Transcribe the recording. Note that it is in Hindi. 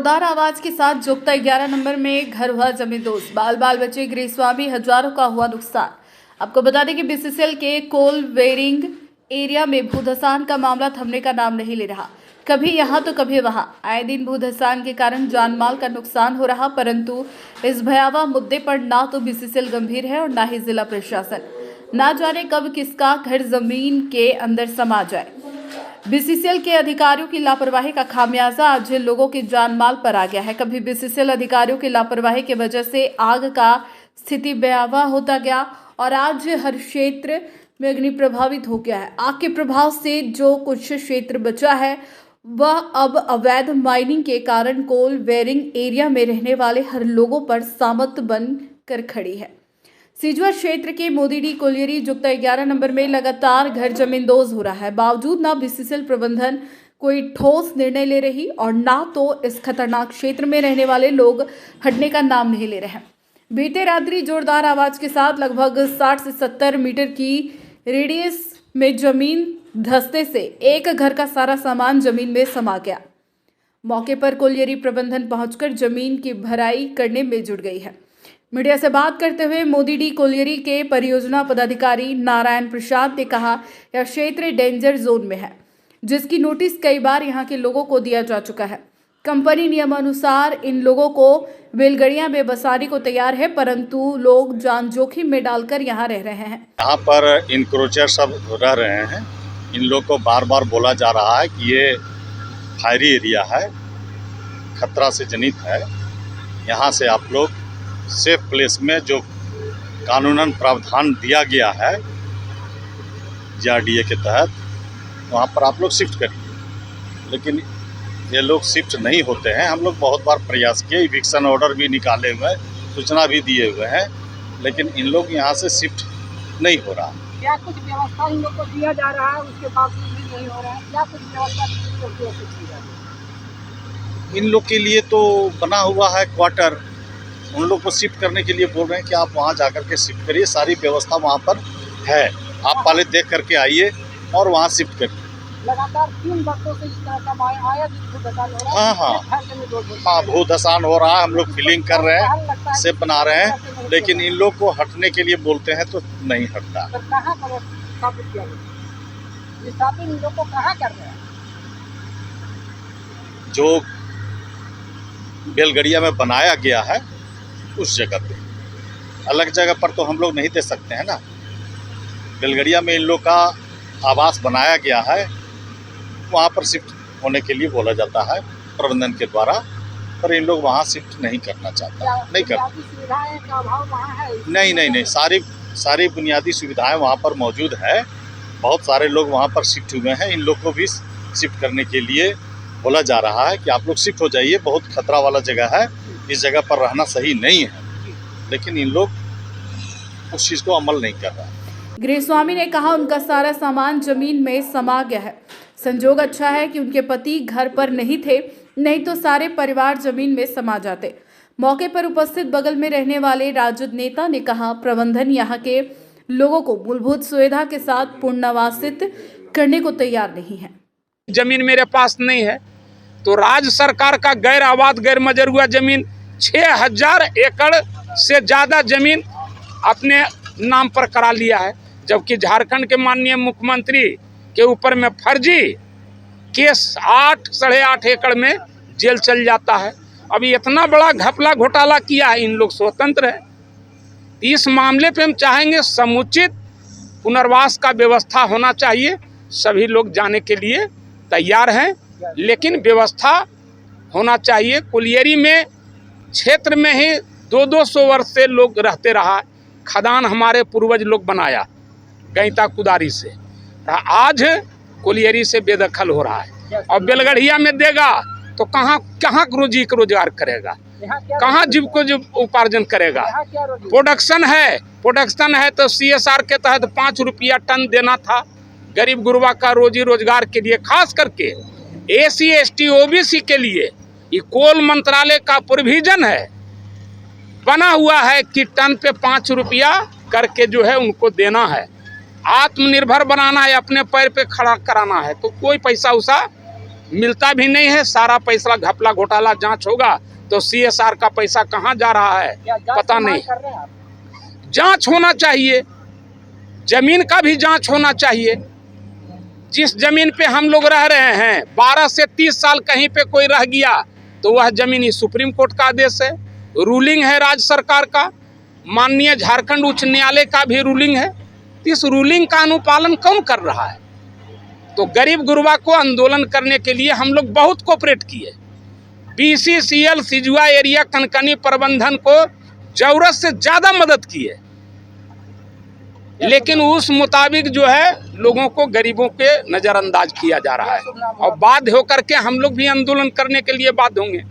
जोरदार आवाज के साथ जोगता 11 नंबर में घर हुआ जमींदोज, बाल बचे गृहस्वामी, हजारों का हुआ नुकसान। आपको बता दें कि बीसीसीएल के कोल वेयरिंग एरिया में भूधसान का मामला थमने का नाम नहीं ले रहा। कभी यहाँ तो कभी वहाँ, आए दिन भूधसान के कारण जान माल का नुकसान हो रहा। परंतु इस भयावह मुद्दे पर ना तो बीसीसीएल गंभीर है और ना ही जिला प्रशासन। ना जाने कब किसका घर जमीन के अंदर समा जाए। बीसीसीएल के अधिकारियों की लापरवाही का खामियाजा आज लोगों की जान माल पर आ गया है। कभी बीसीसीएल अधिकारियों की लापरवाही की वजह से आग का स्थिति भयावह होता गया और आज हर क्षेत्र में अग्नि प्रभावित हो गया है। आग के प्रभाव से जो कुछ क्षेत्र बचा है वह अब अवैध माइनिंग के कारण कोल वेयरिंग एरिया में रहने वाले हर लोगों पर सामत बन कर खड़ी है। सिजुआ क्षेत्र के मोदीडी कोलियरी जोगता 11 नंबर में लगातार घर जमींदोज हो रहा है। बावजूद ना बीसीसीएल प्रबंधन कोई ठोस निर्णय ले रही और ना तो इस खतरनाक क्षेत्र में रहने वाले लोग हटने का नाम नहीं ले रहे हैं। बीते रात्रि जोरदार आवाज के साथ लगभग 60 से 70 मीटर की रेडियस में जमीन धंसने से एक घर का सारा सामान जमीन में समा गया। मौके पर कोलियरी प्रबंधन पहुंचकर जमीन की भराई करने में जुट गई है। मीडिया से बात करते हुए मोदीडी कोलियरी के परियोजना पदाधिकारी नारायण प्रसाद ने कहा, यह क्षेत्र डेंजर जोन में है, जिसकी नोटिस कई बार यहां के लोगों को दिया जा चुका है। कंपनी नियमानुसार इन लोगों को बेलगड़ियां में बसाने को तैयार है, परंतु लोग जान जोखिम में डालकर यहां रह रहे हैं। यहाँ पर इंक्रोचर सब रह रहे हैं। इन लोग को बार बार बोला जा रहा है कि ये फायरी एरिया है, खतरा से जनित है, यहाँ से आप लोग सेफ प्लेस में जो कानूनन प्रावधान दिया गया है जीआरडीए के तहत, वहाँ पर आप लोग शिफ्ट करिए। लेकिन ये लोग शिफ्ट नहीं होते हैं। हम लोग बहुत बार प्रयास किए, इविक्शन ऑर्डर भी निकाले हुए हैं, सूचना भी दिए हुए हैं, लेकिन इन लोग यहाँ से शिफ्ट नहीं हो रहा। क्या कुछ व्यवस्था इन लोग को दिया जा रहा है, उसके बावजूद भी नहीं हो रहा है? क्या कुछ व्यवस्था दी जा रही है? इन लोग के लिए तो बना हुआ है क्वार्टर, उन लोग को शिफ्ट करने के लिए बोल रहे हैं कि आप वहाँ जाकर के शिफ्ट करिए। सारी व्यवस्था वहाँ पर है, आप पहले देख करके आइए और वहाँ शिफ्ट करिए। लगातार 3 वर्षों से इस तरह का आया भूधसान हो रहा है। हाँ, भूधसान हो रहा है। हम लोग फीलिंग कर रहे हैं, सेफ बना रहे हैं, लेकिन इन लोग को हटने के लिए बोलते हैं तो नहीं हटता। कहाँ पर स्थापित किया गया? स्थापित इन लोग को कहाँ कर रहे हैं? जो बेलगड़िया में बनाया गया है उस जगह पे, अलग जगह पर तो हम लोग नहीं दे सकते हैं ना। बेलगड़िया में इन लोग का आवास बनाया गया है, वहाँ पर शिफ्ट होने के लिए बोला जाता है प्रबंधन के द्वारा, पर इन लोग वहाँ शिफ्ट नहीं करना चाहता, नहीं करता। सुविधाएं का अभाव वहाँ है? नहीं, सारी बुनियादी सुविधाएं वहाँ पर मौजूद है। बहुत सारे लोग वहाँ पर शिफ्ट हुए हैं। इन लोग को भी शिफ्ट करने के लिए बोला जा रहा है कि आप लोग शिफ्ट हो जाइए, बहुत खतरा वाला जगह है, इस जगह पर रहना सही नहीं है, लेकिन इन लोग उस चीज़ को अमल नहीं कर रहा है। गृहस्वामी ने कहा, उनका सारा सामान जमीन में समा गया है। संजोग अच्छा है कि उनके पति घर पर नहीं थे, नहीं तो सारे परिवार जमीन में समा जाते। मौके पर उपस्थित बगल में रहने वाले राजद नेता ने कहा, प्रबंधन यहाँ के लोगों को मूलभूत सुविधा के साथ पुनर्वासित करने को तैयार नहीं है। जमीन मेरे पास नहीं है तो राज्य सरकार का गैर आबाद गैर मजरूआ जमीन 6000 एकड़ से ज़्यादा जमीन अपने नाम पर करा लिया है, जबकि झारखंड के माननीय मुख्यमंत्री के ऊपर में फर्जी केस 8 8.5 एकड़ में जेल चल जाता है। अभी इतना बड़ा घपला घोटाला किया है, इन लोग स्वतंत्र है। इस मामले पे हम चाहेंगे समुचित पुनर्वास का व्यवस्था होना चाहिए। सभी लोग जाने के लिए तैयार हैं, लेकिन व्यवस्था होना चाहिए। कोलियरी में क्षेत्र में ही 200 वर्ष से लोग रहते रहा। खदान हमारे पूर्वज लोग बनाया गैंता कुदारी से, आज कोलियरी से बेदखल हो रहा है। और बेलगड़िया में देगा तो कहाँ रोजगार करेगा, कहाँ जीव को उपार्जन करेगा? प्रोडक्शन है तो CSR के तहत 5 रुपया टन देना था गरीब गुरबा का रोजी रोजगार के लिए, खास करके SC ST OBC के लिए। ये कोल मंत्रालय का प्रोविजन है, बना हुआ है कि टन पे 5 रुपया करके जो है उनको देना है। आत्मनिर्भर बनाना है, अपने पैर पे खड़ा कराना है, तो कोई पैसा उसा मिलता भी नहीं है। सारा पैसा घपला घोटाला जांच होगा तो CSR का पैसा कहाँ जा रहा है पता नहीं। कर रहे हैं आप? जांच होना चाहिए, जमीन का भी जांच होना चाहिए। जिस जमीन पे हम लोग रह रहे हैं 12 से 30 साल कहीं पे कोई रह गया तो वह जमीन ही सुप्रीम कोर्ट का आदेश है, रूलिंग है राज्य सरकार का, माननीय झारखंड उच्च न्यायालय का भी रूलिंग है। इस रूलिंग का अनुपालन कौन कर रहा है? तो गरीब गुरबा को आंदोलन करने के लिए हम लोग बहुत कोऑपरेट किए। BCCL सिजुआ एरिया कनकनी प्रबंधन को जरूरत से ज़्यादा मदद किए, लेकिन उस मुताबिक जो है लोगों को, गरीबों के नज़रअंदाज किया जा रहा है और बाध्य होकर के हम लोग भी आंदोलन करने के लिए बाध्य होंगे।